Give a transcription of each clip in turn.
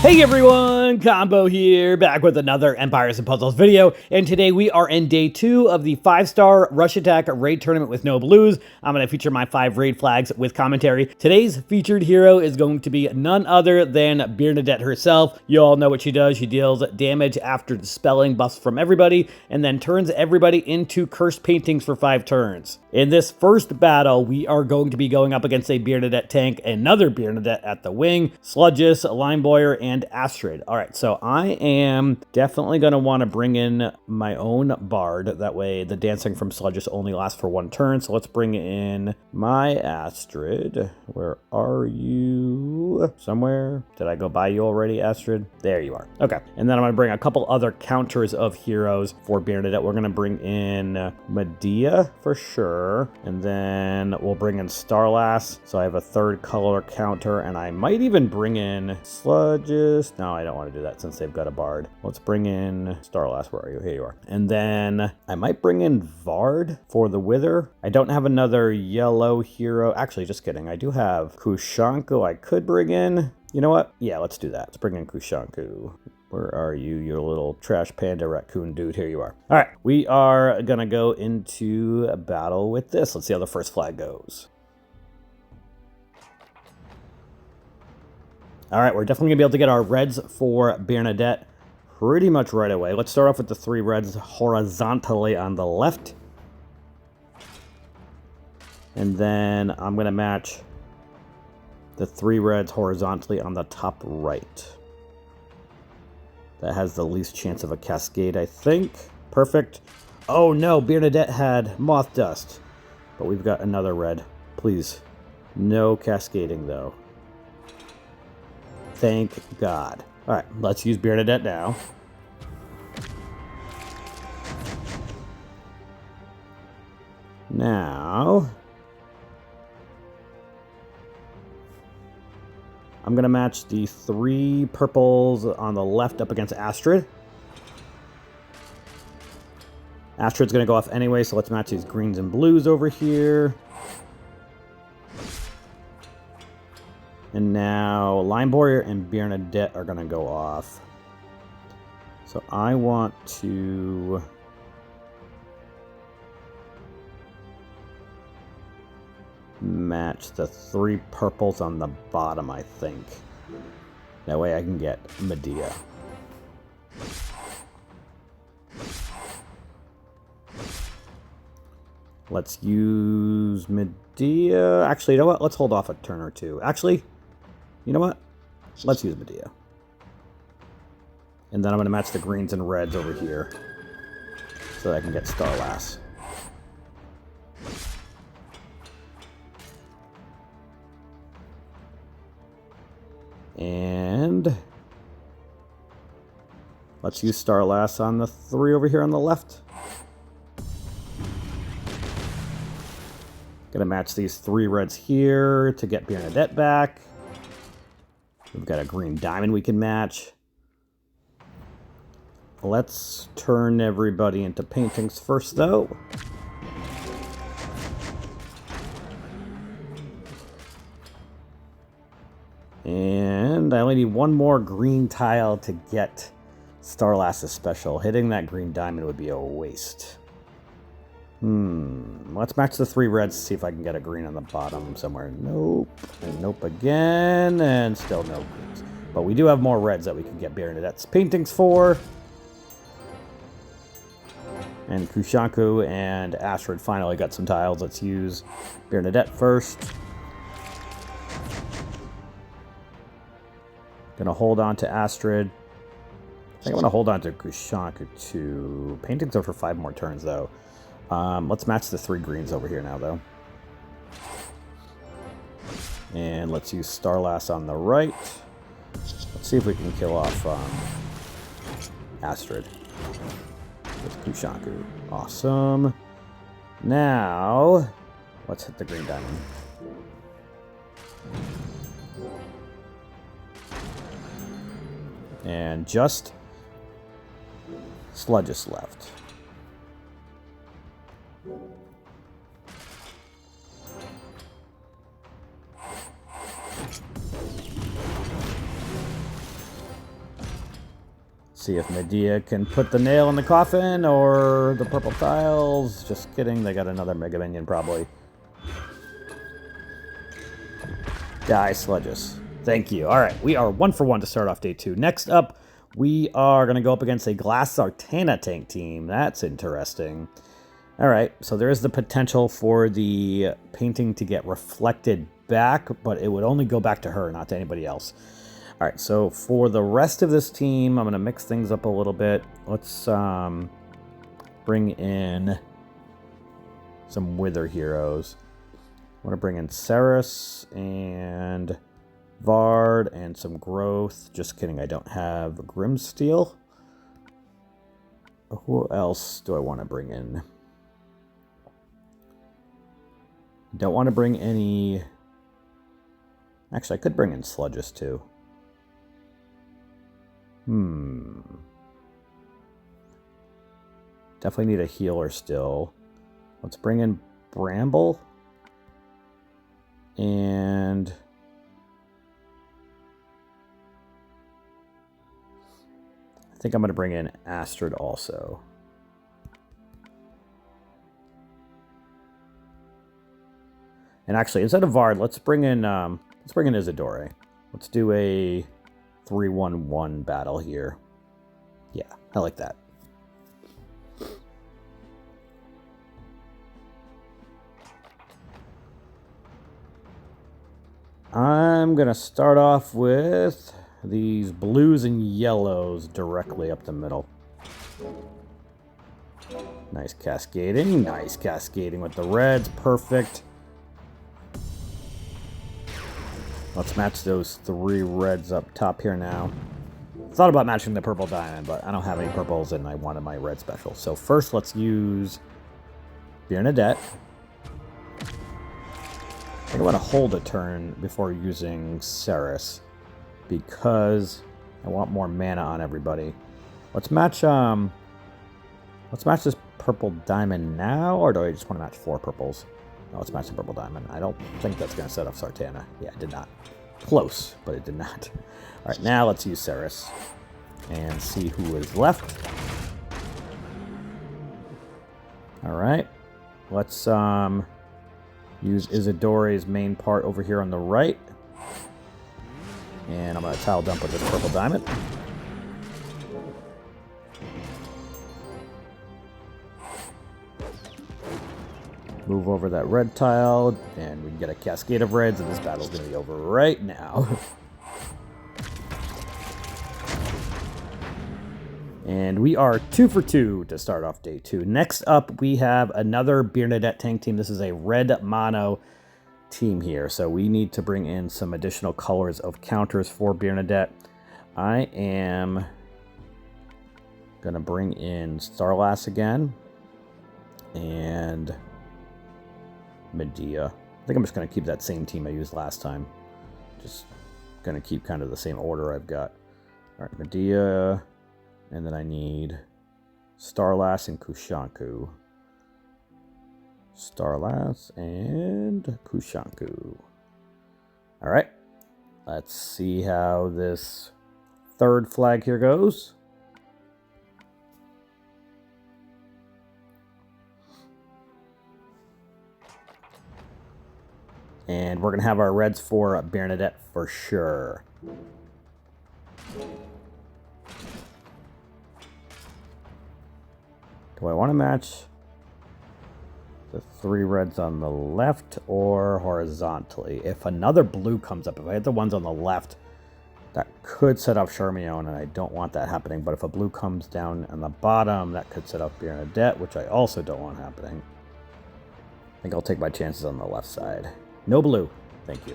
Hey everyone, Combo here, back with another Empires and Puzzles video, and today we are in day 2 of the 5-star Rush Attack Raid Tournament with no blues. I'm going to feature my 5 raid flags with commentary. Today's featured hero is going to be none other than Birnadette herself. You all know what she does. She deals damage after dispelling buffs from everybody, and then turns everybody into cursed paintings for 5 turns. In this first battle, we are going to be going up against a Birnadette tank, another Birnadette at the wing, Sludgus, Limeboyer, and Astrid. All right, so I am definitely going to want to bring in my own Bard. That way the dancing from Sludgus only lasts for 1 turn. So let's bring in my Astrid. Where are you? Somewhere? Did I go by you already, Astrid? There you are. Okay, and then I'm going to bring a couple other counters of heroes for Birnadette. We're going to bring in Medea for sure. And then we'll bring in Starlass. So I have a 3rd color counter, and I might even bring in Sludgus. No, I don't want to do that since they've got a Bard. Let's bring in Starlass. Where are you? Here you are. And then I might bring in Vard for the Wither. I don't have another yellow hero. Actually, just kidding. I do have Kushanku I could bring in. You know what? Yeah, let's do that. Let's bring in Kushanku. Where are you, you little trash panda raccoon dude? Here you are. All right, we are going to go into a battle with this. Let's see how the first flag goes. All right, we're definitely going to be able to get our reds for Birnadette pretty much right away. Let's start off with the 3 reds horizontally on the left. And then I'm going to match the 3 reds horizontally on the top right. That has the least chance of a cascade, I think. Perfect. Oh no, Birnadette had Moth Dust. But we've got another red. Please. No cascading, though. Thank God. Alright, let's use Birnadette now. Now I'm going to match the 3 purples on the left up against Astrid. Astrid's going to go off anyway, so let's match these greens and blues over here. And now Limeboyer and Birnadette are going to go off. So I want to match the 3 purples on the bottom, I think. That way I can get Medea. Let's use Medea. Actually, you know what? Let's hold off a turn or 2. Actually, you know what? Let's use Medea. And then I'm going to match the greens and reds over here so that I can get Starlass. And let's use Starlass on the 3 over here on the left. Gonna match these 3 reds here to get Birnadette back. We've got a green diamond we can match. Let's turn everybody into paintings first, though. And I only need 1 more green tile to get Starlass's special. Hitting that green diamond would be a waste. Let's match the 3 reds to see if I can get a green on the bottom somewhere. Nope. And nope again. And still no greens. But we do have more reds that we can get Birnadette's paintings for. And Kushanku and Astrid finally got some tiles. Let's use Birnadette first. Gonna hold on to Astrid. I think I'm gonna hold on to Kushanku too. Paintings are for 5 more turns though. Let's match the 3 greens over here now though. And let's use Starlass on the right. Let's see if we can kill off Astrid with Kushanku. Awesome. Now let's hit the green diamond. And just Sludgus left. See if Medea can put the nail in the coffin or the purple tiles. Just kidding, they got another Mega Minion probably. Die, Sludges. Thank you. All right, we are 1 for 1 to start off day 2. Next up, we are going to go up against a Glass Zartana tank team. That's interesting. All right, so there is the potential for the painting to get reflected back, but it would only go back to her, not to anybody else. All right, so for the rest of this team, I'm going to mix things up a little bit. Let's bring in some Wither heroes. I want to bring in Ceres and Vard and some Growth. Just kidding, I don't have Grimsteel. Who else do I want to bring in? Don't want to bring any... Actually, I could bring in Sludges too. Definitely need a healer still. Let's bring in Bramble. And... I think I'm going to bring in Astrid also. And actually, instead of Vard, let's bring in Isidore. Let's do a 3-1-1 battle here. Yeah, I like that. I'm going to start off with these blues and yellows directly up the middle. Nice cascading. Nice cascading with the reds. Perfect. Let's match those 3 reds up top here now. Thought about matching the purple diamond, but I don't have any purples and I wanted my red special. So first let's use Bernadette. I think I want to hold a turn before using Ceres because I want more mana on everybody. Let's match this purple diamond now, or do I just want to match 4 purples? No, let's match the purple diamond. I don't think that's going to set up Zartana. Yeah, it did not. Close, but it did not. All right, now let's use Ceres and see who is left. All right, let's use Isidore's main part over here on the right. And I'm going to tile dump with this purple diamond. Move over that red tile, and we can get a cascade of reds, and this battle's going to be over right now. And we are 2 for 2 to start off day 2. Next up, we have another Bernadette tank team. This is a red mono team here, so we need to bring in some additional colors of counters for Bernadette. I am going to bring in Starlass again, and Medea. I think I'm just going to keep that same team I used last time. Just going to keep kind of the same order I've got. All right, Medea, and then I need Starlass and Kushanku. Starlass and Kushanku. All right, let's see how this third flag here goes. And we're going to have our reds for Bernadette for sure. Do I want to match the 3 reds on the left or horizontally? If another blue comes up, if I hit the ones on the left, that could set up Charmion, and I don't want that happening. But if a blue comes down on the bottom, that could set up Bernadette, which I also don't want happening. I think I'll take my chances on the left side. No blue. Thank you.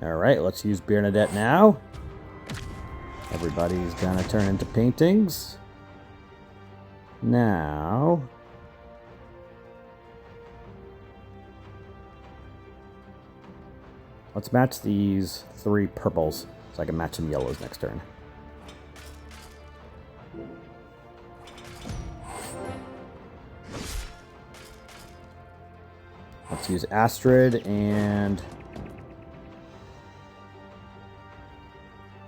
All right, let's use Bernadette now. Everybody's going to turn into paintings. Now, let's match these 3 purples so I can match some yellows next turn. Let's use Astrid and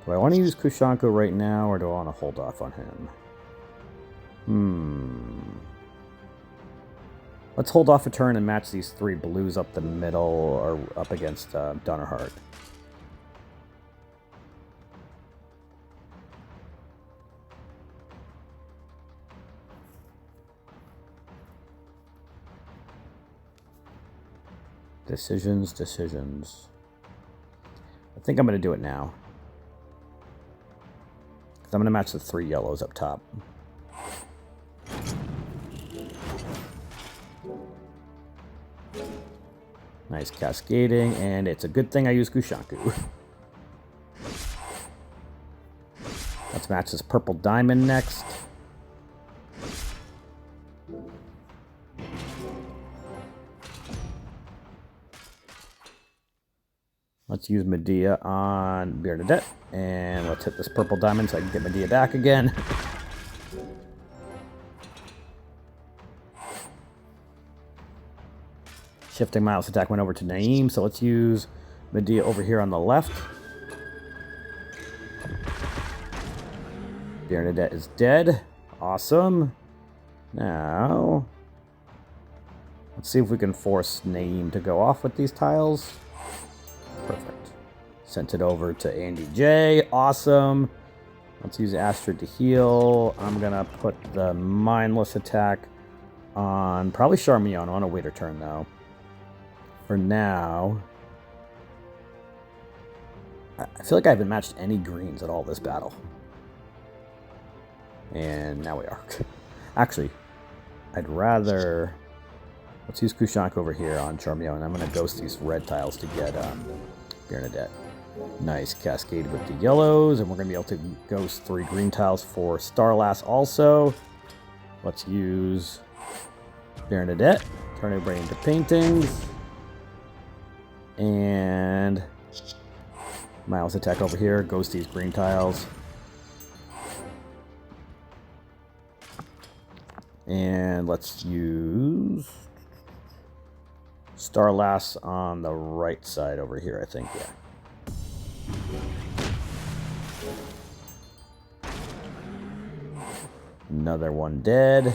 Do I want to use Kushanko right now, or do I want to hold off on him? Let's hold off a turn and match these 3 blues up the middle, or up against Dunnerheart. Decisions. I think I'm going to do it now. Because I'm going to match the 3 yellows up top. Nice cascading, and it's a good thing I use Kushanku. Let's match this purple diamond next. Let's use Medea on Bernadette, and let's hit this purple diamond so I can get Medea back again. Shifting Miles' attack went over to Naeem, so let's use Medea over here on the left. Bernadette is dead. Awesome. Now, let's see if we can force Naeem to go off with these tiles. Perfect. Sent it over to Andy J. Awesome. Let's use Astrid to heal. I'm going to put the mindless attack on probably Charmion. I want to wait her turn, though. For now, I feel like I haven't matched any greens at all this battle. And now we are. Actually, I'd rather... Let's use Kushank over here on Charmion, and I'm going to ghost these red tiles to get Bernadette. Nice cascade with the yellows, and we're going to be able to ghost 3 green tiles for Starlass also. Let's use Bernadette, turn everybody into paintings. And Miles attack over here, ghost these green tiles. And let's use Starlass on the right side over here, I think, yeah. Another one dead.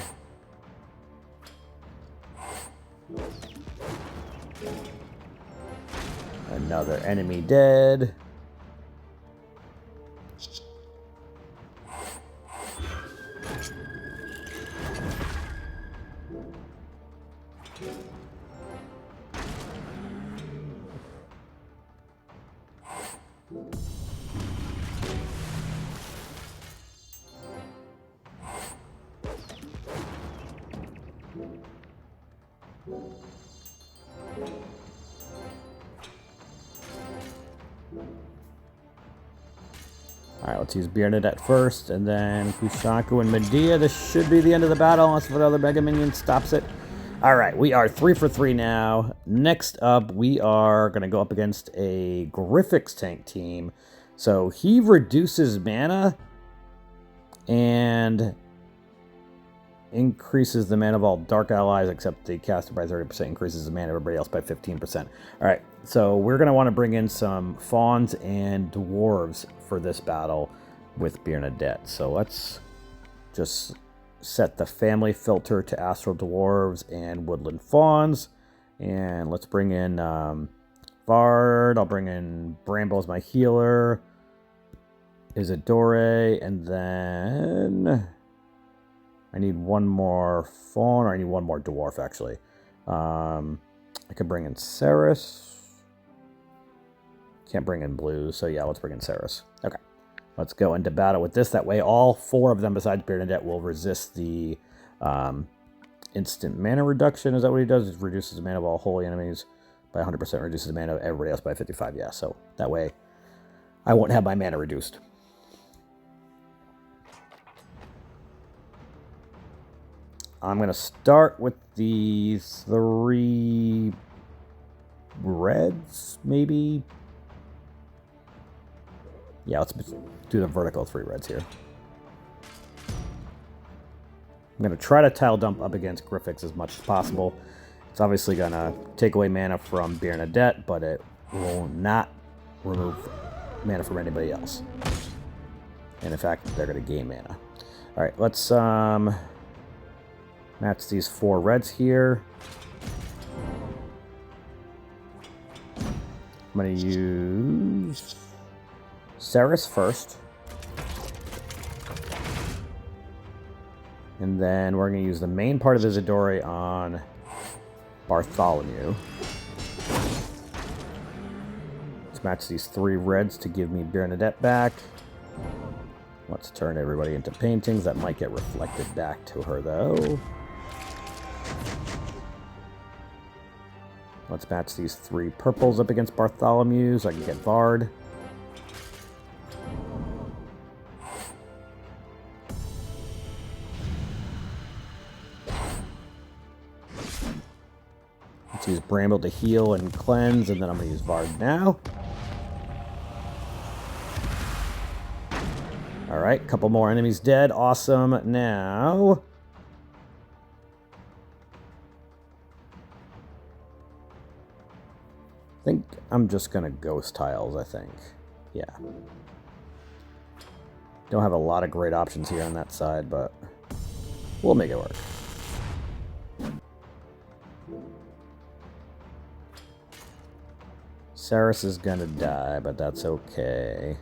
Another enemy dead. Alright, let's use Bernadette first, and then Kushanku and Medea. This should be the end of the battle, unless another Mega Minion stops it. Alright, we are 3 for 3 now. Next up, we are going to go up against a Griffix tank team. So, he reduces mana, and increases the mana of all Dark Allies, except the caster by 30%, increases the mana of everybody else by 15%. Alright, so we're going to want to bring in some Fawns and Dwarves for this battle with Bernadette. So let's just set the family filter to Astral Dwarves and Woodland Fawns. And let's bring in Vard. I'll bring in Bramble as my healer. Isidore, and then I need one more Fawn, or I need one more Dwarf, actually. I could bring in Ceres. Can't bring in blue, so yeah, let's bring in Ceres. Okay, let's go into battle with this. That way, all 4 of them besides Bernadette will resist the instant mana reduction. Is that what he does? It reduces the mana of all holy enemies by 100%, reduces the mana of everybody else by 55. Yeah, so that way I won't have my mana reduced. I'm going to start with the 3 reds, maybe. Yeah, let's do the vertical 3 reds here. I'm going to try to tile dump up against Griffix as much as possible. It's obviously going to take away mana from Bernadette, but it will not remove mana from anybody else. And in fact, they're going to gain mana. All right, let's match these 4 reds here. I'm going to use Ceres first. And then we're going to use the main part of Isidore on Bartholomew. Let's match these 3 reds to give me Bernadette back. Let's turn everybody into paintings. That might get reflected back to her, though. Let's match these 3 purples up against Bartholomew so I can get Vard. Let's use Bramble to heal and cleanse, and then I'm going to use Vard now. Alright, couple more enemies dead. Awesome. Now... I think I'm just going to Ghost Tiles, I think. Yeah. Don't have a lot of great options here on that side, but we'll make it work. Ceres is going to die, but that's okay.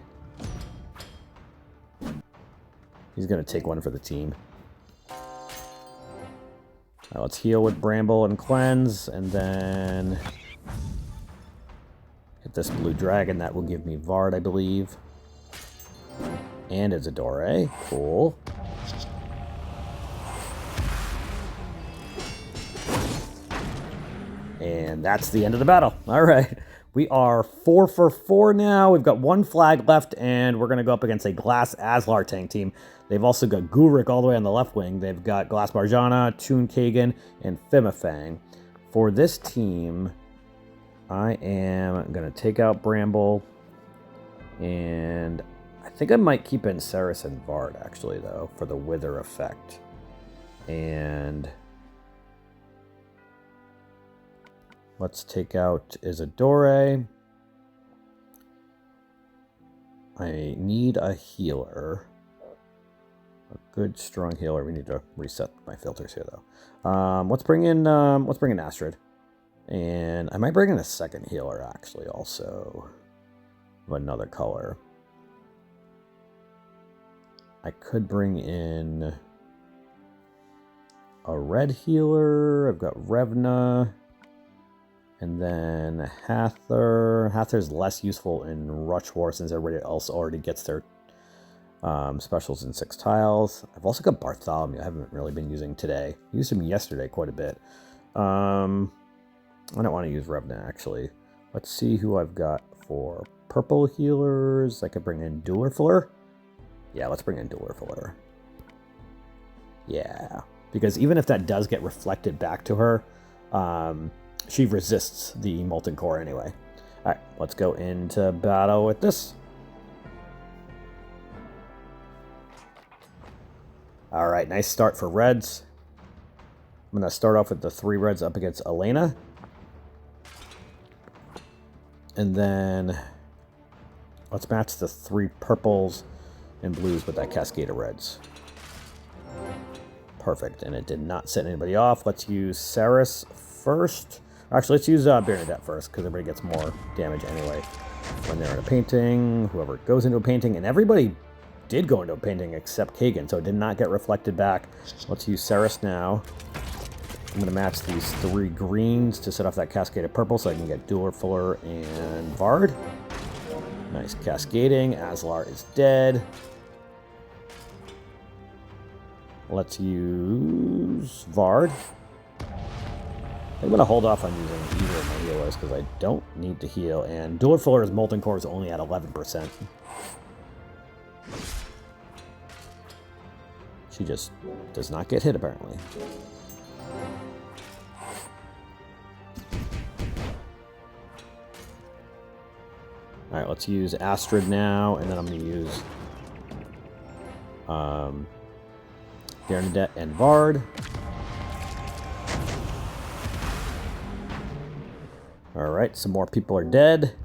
He's going to take one for the team. Now let's heal with Bramble and Cleanse, and then hit this blue dragon. That will give me Vard, I believe. And Isidore. Cool. And that's the end of the battle. All right. We are 4 for 4 now. We've got 1 flag left, and we're going to go up against a Glass Aslar tank team. They've also got Gurik all the way on the left wing. They've got Glass Marjana, Toon Kagan, and Fimafang. For this team, I am going to take out Bramble, and I think I might keep in Ceres and Vard, actually, though, for the Wither effect. And let's take out Isidore. I need a healer. A good, strong healer. We need to reset my filters here, though. Let's bring in Astrid. And I might bring in a second healer, actually, also. Of another color. I could bring in a red healer. I've got Revna. And then Hather. Hather's less useful in Rush War since everybody else already gets their specials in 6 tiles. I've also got Bartholomew. I haven't really been using today. I used him yesterday quite a bit. I don't want to use Revna, actually. Let's see who I've got for purple healers. I could bring in Duerfler. Yeah, let's bring in Duerfler. Yeah, because even if that does get reflected back to her, she resists the Molten Core anyway. All right, let's go into battle with this. All right, nice start for Reds. I'm going to start off with the 3 Reds up against Elena. And then let's match the 3 purples and blues with that cascade of reds. Perfect, and it did not set anybody off. Let's use Ceres first. Actually, let's use Bernadette first, because everybody gets more damage anyway when they're in a painting. Whoever goes into a painting, and everybody did go into a painting except Kagan, so it did not get reflected back. Let's use Ceres now. I'm going to match these 3 greens to set off that cascade of purple so I can get Duerfler and Vard. Nice cascading. Aslar is dead. Let's use Vard. I'm going to hold off on using either of my healers because I don't need to heal. And Duerfler's Molten Core is only at 11%. She just does not get hit, apparently. Alright, let's use Astrid now, and then I'm going to use Bernadette and Vard. Alright, some more people are dead.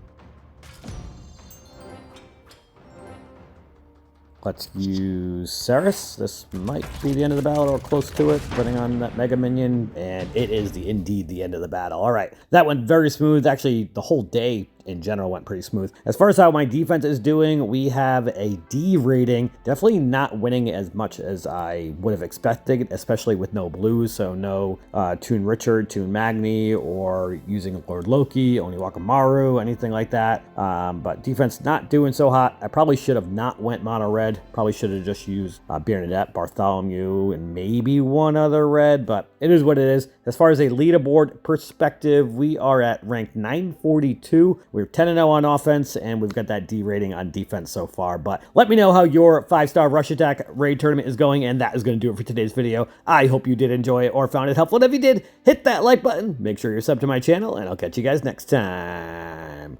Let's use Ceres. This might be the end of the battle or close to it, depending on that Mega Minion. And it is indeed the end of the battle. All right. That went very smooth. Actually, the whole day in general went pretty smooth. As far as how my defense is doing, we have a D rating. Definitely not winning as much as I would have expected, especially with no blues. So no Toon Richard, Toon Magni, or using Lord Loki, Oniwakamaru, anything like that. But defense not doing so hot. I probably should have not went mono red. Probably should have just used Bernadette, Bartholomew, and maybe one other red, but it is what it is. As far as a leaderboard perspective, we are at rank 942. We're 10-0 on offense, and we've got that D rating on defense so far. But let me know how your 5-star Rush Attack Raid Tournament is going, and that is going to do it for today's video. I hope you did enjoy it or found it helpful. And if you did, hit that like button. Make sure you're subbed to my channel, and I'll catch you guys next time.